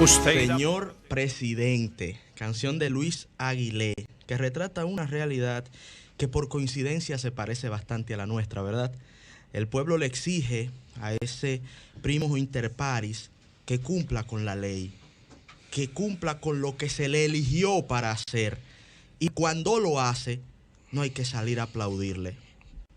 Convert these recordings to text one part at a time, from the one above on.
Señor Presidente, canción de Luis Aguilé, que retrata una realidad que por coincidencia se parece bastante a la nuestra, ¿verdad? El pueblo le exige a ese primus inter pares que cumpla con la ley, que cumpla con lo que se le eligió para hacer. Y cuando lo hace, no hay que salir a aplaudirle.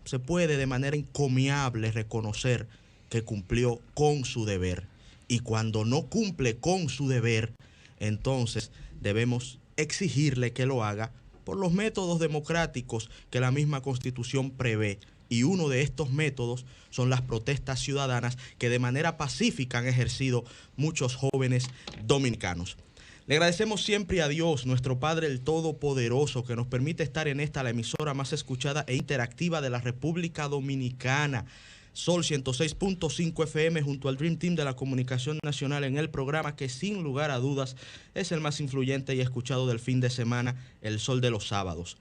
Se puede de manera encomiable reconocer que cumplió con su deber. Y cuando no cumple con su deber, entonces debemos exigirle que lo haga por los métodos democráticos que la misma Constitución prevé. Y uno de estos métodos son las protestas ciudadanas que de manera pacífica han ejercido muchos jóvenes dominicanos. Le agradecemos siempre a Dios, nuestro Padre el Todopoderoso, que nos permite estar en esta, la emisora más escuchada e interactiva de la República Dominicana. Sol 106.5 FM junto al Dream Team de la Comunicación Nacional en el programa que sin lugar a dudas es el más influyente y escuchado del fin de semana, El Sol de los Sábados.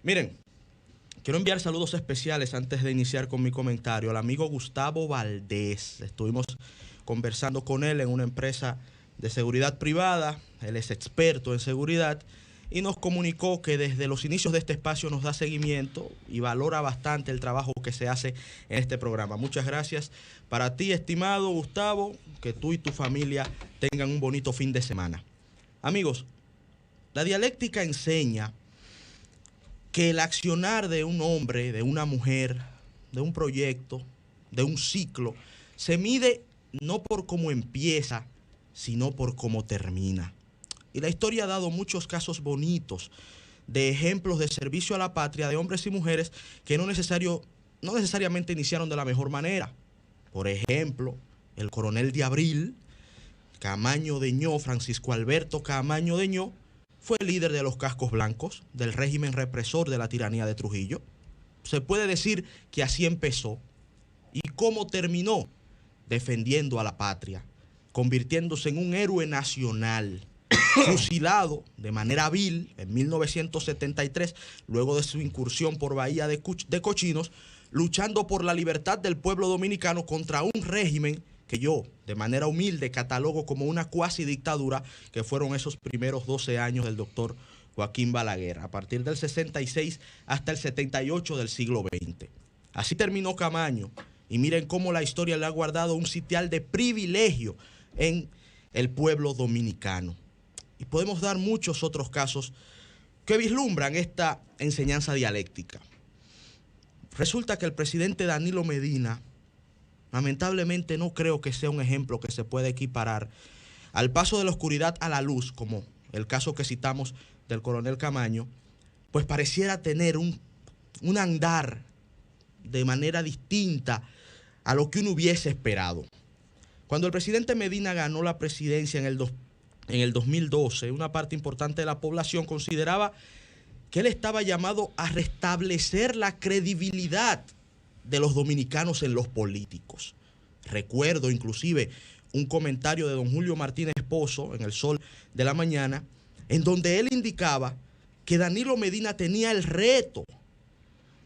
Miren, quiero enviar saludos especiales antes de iniciar con mi comentario al amigo Gustavo Valdés. Estuvimos conversando con él en una empresa de seguridad privada, él es experto en seguridad y nos comunicó que desde los inicios de este espacio nos da seguimiento y valora bastante el trabajo que se hace en este programa. Muchas gracias para ti, estimado Gustavo, que tú y tu familia tengan un bonito fin de semana. Amigos, la dialéctica enseña que el accionar de un hombre, de una mujer, de un proyecto, de un ciclo, se mide no por cómo empieza, sino por cómo termina. Y la historia ha dado muchos casos bonitos de ejemplos de servicio a la patria de hombres y mujeres que no necesariamente iniciaron de la mejor manera. Por ejemplo, el coronel de Abril, Camaño Deñó, Francisco Alberto Camaño Deñó, fue el líder de los cascos blancos, del régimen represor de la tiranía de Trujillo. Se puede decir que así empezó. ¿Y cómo terminó? Defendiendo a la patria, convirtiéndose en un héroe nacional, fusilado de manera vil en 1973, luego de su incursión por Bahía de Cochinos, luchando por la libertad del pueblo dominicano contra un régimen que yo, de manera humilde, catalogo como una cuasi dictadura, que fueron esos primeros 12 años del doctor Joaquín Balaguer, a partir del 66 hasta el 78 del siglo XX. Así terminó Camaño, y miren cómo la historia le ha guardado un sitial de privilegio en el pueblo dominicano. Y podemos dar muchos otros casos que vislumbran esta enseñanza dialéctica. Resulta que el presidente Danilo Medina, lamentablemente no creo que sea un ejemplo que se pueda equiparar al paso de la oscuridad a la luz, como el caso que citamos del coronel Camaño, pues pareciera tener un andar de manera distinta a lo que uno hubiese esperado. Cuando el presidente Medina ganó la presidencia en el 2012, una parte importante de la población consideraba que él estaba llamado a restablecer la credibilidad de los dominicanos en los políticos. Recuerdo inclusive un comentario de don Julio Martínez Pozo en El Sol de la Mañana, en donde él indicaba que Danilo Medina tenía el reto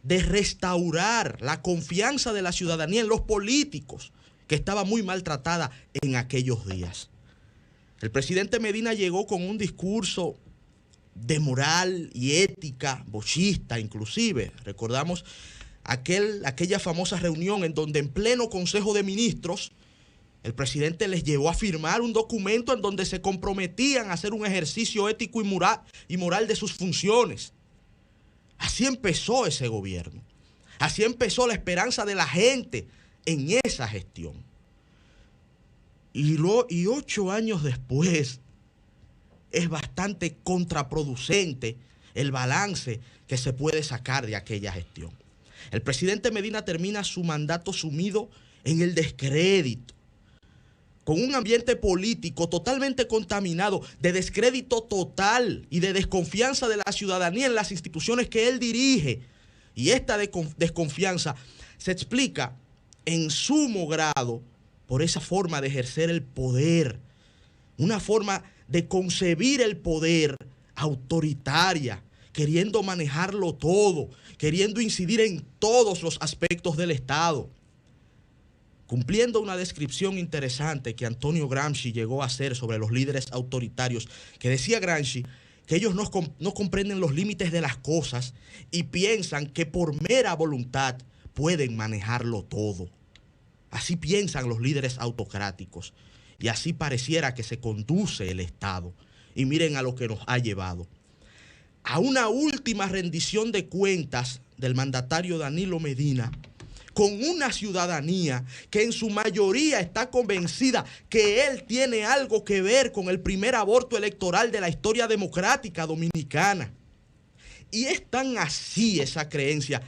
de restaurar la confianza de la ciudadanía en los políticos, que estaba muy maltratada en aquellos días. El presidente Medina llegó con un discurso de moral y ética, bochista inclusive. Recordamos aquella famosa reunión en donde en pleno Consejo de Ministros el presidente les llevó a firmar un documento en donde se comprometían a hacer un ejercicio ético y moral de sus funciones. Así empezó ese gobierno. Así empezó la esperanza de la gente en esa gestión. Y 8 años después es bastante contraproducente el balance que se puede sacar de aquella gestión. El presidente Medina termina su mandato sumido en el descrédito, con un ambiente político totalmente contaminado, de descrédito total y de desconfianza de la ciudadanía en las instituciones que él dirige. Y esta desconfianza se explica en sumo grado por esa forma de ejercer el poder, una forma de concebir el poder autoritaria, queriendo manejarlo todo, queriendo incidir en todos los aspectos del Estado. cumpliendo una descripción interesante que Antonio Gramsci llegó a hacer sobre los líderes autoritarios, que decía Gramsci que ellos no comprenden los límites de las cosas y piensan que por mera voluntad pueden manejarlo todo. Así piensan los líderes autocráticos y así pareciera que se conduce el Estado. Y miren a lo que nos ha llevado. A una última rendición de cuentas del mandatario Danilo Medina, con una ciudadanía que en su mayoría está convencida que él tiene algo que ver con el primer aborto electoral de la historia democrática dominicana. Y es tan así esa creencia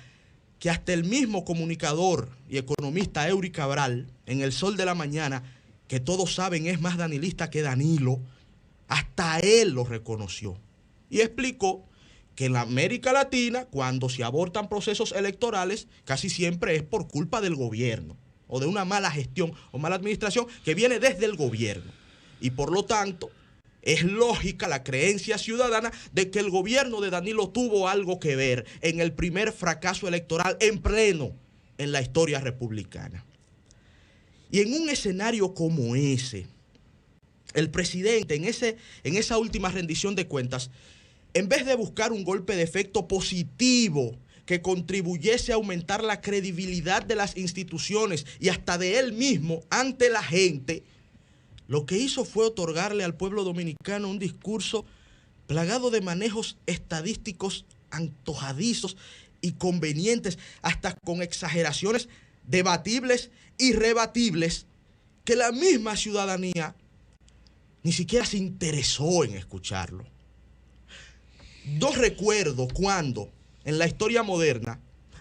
que hasta el mismo comunicador y economista Eury Cabral, en El Sol de la Mañana, que todos saben es más danilista que Danilo, hasta él lo reconoció y explicó que en la América Latina, cuando se abortan procesos electorales, casi siempre es por culpa del gobierno o de una mala gestión o mala administración que viene desde el gobierno. Y por lo tanto, es lógica la creencia ciudadana de que el gobierno de Danilo tuvo algo que ver en el primer fracaso electoral en pleno en la historia republicana. Y en un escenario como ese, el presidente en esa última rendición de cuentas, en vez de buscar un golpe de efecto positivo que contribuyese a aumentar la credibilidad de las instituciones y hasta de él mismo ante la gente, lo que hizo fue otorgarle al pueblo dominicano un discurso plagado de manejos estadísticos antojadizos y convenientes, hasta con exageraciones debatibles y rebatibles, que la misma ciudadanía ni siquiera se interesó en escucharlo. No recuerdo cuándo en la historia moderna,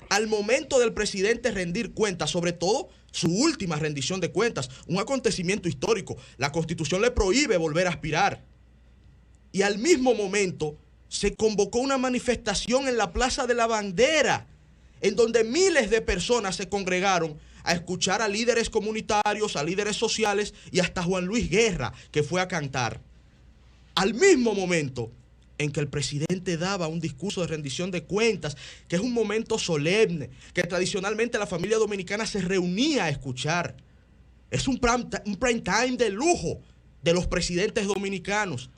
al momento del presidente rendir cuentas, sobre todo su última rendición de cuentas, un acontecimiento histórico, la Constitución le prohíbe volver a aspirar. Y al mismo momento se convocó una manifestación en la Plaza de la Bandera, en donde miles de personas se congregaron a escuchar a líderes comunitarios, a líderes sociales y hasta Juan Luis Guerra, que fue a cantar. Al mismo momento en que el presidente daba un discurso de rendición de cuentas, que es un momento solemne, que tradicionalmente la familia dominicana se reunía a escuchar. Es un prime time de lujo de los presidentes dominicanos.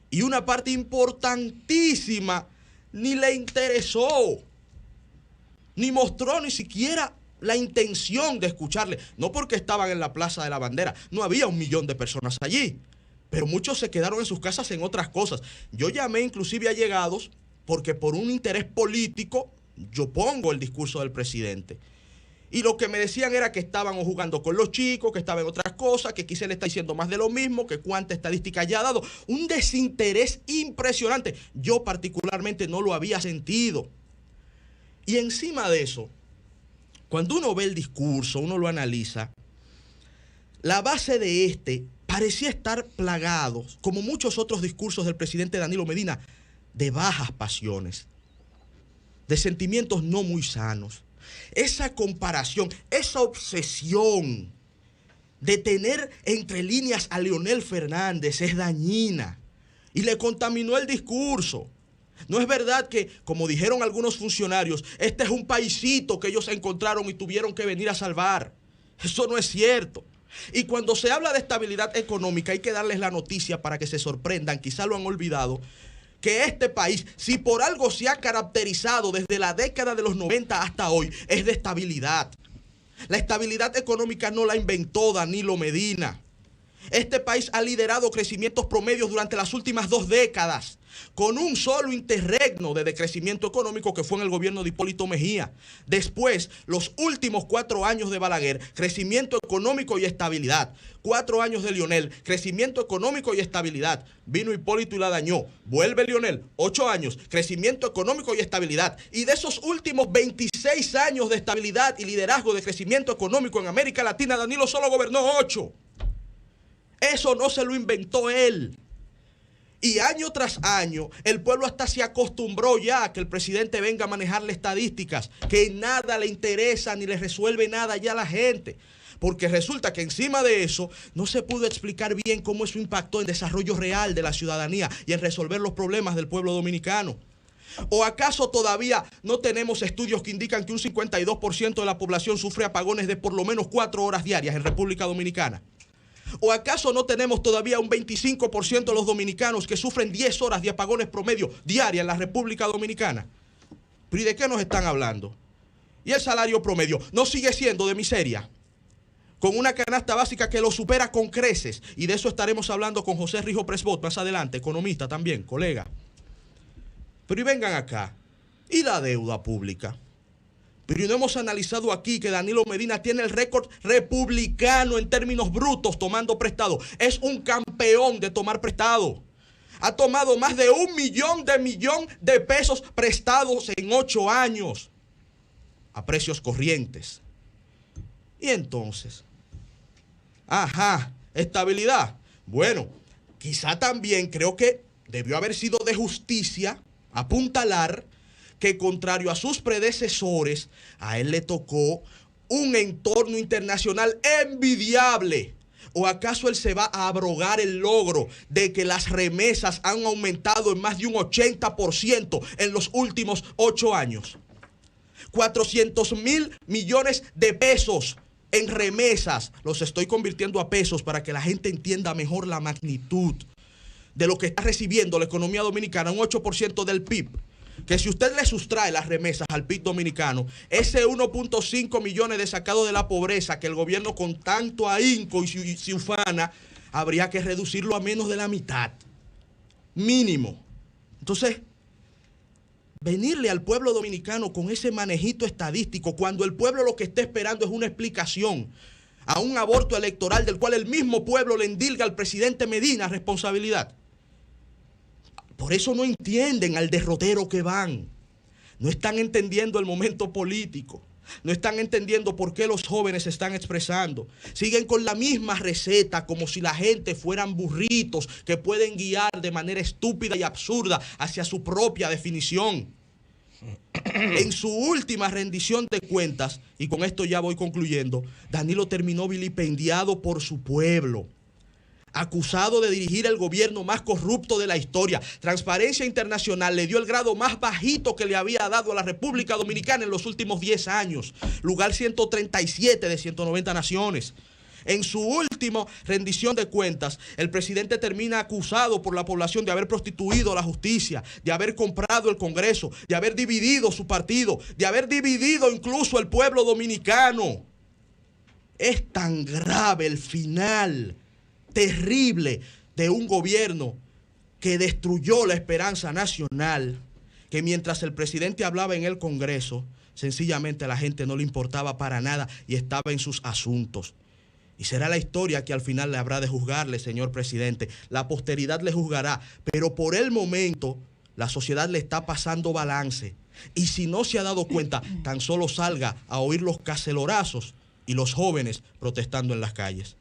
Y una parte importantísima ni le interesó, ni mostró ni siquiera la intención de escucharle. No porque estaban en la Plaza de la Bandera, no había 1 millón de personas allí, pero muchos se quedaron en sus casas en otras cosas. Yo llamé inclusive a allegados porque por un interés político yo pongo el discurso del presidente. Y lo que me decían era que estaban jugando con los chicos, que estaban en otras cosas, que quizá le está diciendo más de lo mismo, que cuánta estadística ya ha dado. Un desinterés impresionante. Yo particularmente no lo había sentido. Y encima de eso, cuando uno ve el discurso, uno lo analiza, la base de este parecía estar plagado, como muchos otros discursos del presidente Danilo Medina, de bajas pasiones, de sentimientos no muy sanos. Esa comparación, esa obsesión de tener entre líneas a Leonel Fernández es dañina y le contaminó el discurso. No es verdad que, como dijeron algunos funcionarios, este es un paisito que ellos encontraron y tuvieron que venir a salvar. Eso no es cierto. Y cuando se habla de estabilidad económica hay que darles la noticia para que se sorprendan, quizá lo han olvidado, que este país, si por algo se ha caracterizado desde la década de los 90 hasta hoy, es de estabilidad. La estabilidad económica no la inventó Danilo Medina. Este país ha liderado crecimientos promedios durante las últimas 2 décadas, con un solo interregno de decrecimiento económico que fue en el gobierno de Hipólito Mejía. Después, los últimos 4 años de Balaguer, crecimiento económico y estabilidad. 4 años de Leonel, crecimiento económico y estabilidad. Vino Hipólito y la dañó. Vuelve Leonel, 8 años, crecimiento económico y estabilidad. Y de esos últimos 26 años de estabilidad y liderazgo de crecimiento económico en América Latina, Danilo solo gobernó 8. Eso no se lo inventó él. Y año tras año, el pueblo hasta se acostumbró ya a que el presidente venga a manejarle estadísticas, que nada le interesa ni le resuelve nada ya a la gente. Porque resulta que encima de eso no se pudo explicar bien cómo eso impactó en desarrollo real de la ciudadanía y en resolver los problemas del pueblo dominicano. ¿O acaso todavía no tenemos estudios que indican que un 52% de la población sufre apagones de por lo menos 4 horas diarias en República Dominicana? ¿O acaso no tenemos todavía un 25% de los dominicanos que sufren 10 horas de apagones promedio diarias en la República Dominicana? ¿Pero y de qué nos están hablando? ¿Y el salario promedio no sigue siendo de miseria? Con una canasta básica que lo supera con creces. Y de eso estaremos hablando con José Rijo Presbot más adelante, economista también, colega. Pero y vengan acá, ¿y la deuda pública? Pero no hemos analizado aquí que Danilo Medina tiene el récord republicano en términos brutos tomando prestado. Es un campeón de tomar prestado. Ha tomado más de 1 millón de pesos prestados en 8 años a precios corrientes. Y entonces, estabilidad. Bueno, quizá también creo que debió haber sido de justicia apuntalar que, contrario a sus predecesores, a él le tocó un entorno internacional envidiable. ¿O acaso él se va a abrogar el logro de que las remesas han aumentado en más de un 80% en los últimos 8 años? 400.000 millones de pesos en remesas. Los estoy convirtiendo a pesos para que la gente entienda mejor la magnitud de lo que está recibiendo la economía dominicana, un 8% del PIB. Que si usted le sustrae las remesas al PIB dominicano, ese 1.5 millones de sacados de la pobreza que el gobierno con tanto ahínco y se ufana, habría que reducirlo a menos de la mitad. Mínimo. Entonces, venirle al pueblo dominicano con ese manejito estadístico, cuando el pueblo lo que está esperando es una explicación a un aborto electoral del cual el mismo pueblo le endilga al presidente Medina responsabilidad. Por eso no entienden al derrotero que van. No están entendiendo el momento político. No están entendiendo por qué los jóvenes se están expresando. Siguen con la misma receta, como si la gente fueran burritos que pueden guiar de manera estúpida y absurda hacia su propia definición. En su última rendición de cuentas, y con esto ya voy concluyendo, Danilo terminó vilipendiado por su pueblo, acusado de dirigir el gobierno más corrupto de la historia. Transparencia Internacional le dio el grado más bajito que le había dado a la República Dominicana en los últimos 10 años, lugar 137 de 190 naciones. En su última rendición de cuentas, el presidente termina acusado por la población de haber prostituido la justicia, de haber comprado el Congreso, de haber dividido su partido, de haber dividido incluso el pueblo dominicano. Es tan grave el final terrible de un gobierno que destruyó la esperanza nacional, que mientras el presidente hablaba en el Congreso, sencillamente a la gente no le importaba para nada y estaba en sus asuntos. Y será la historia que al final le habrá de juzgarle, señor presidente. La posteridad le juzgará, pero por el momento la sociedad le está pasando balance. Y si no se ha dado cuenta, tan solo salga a oír los cacelorazos y los jóvenes protestando en las calles.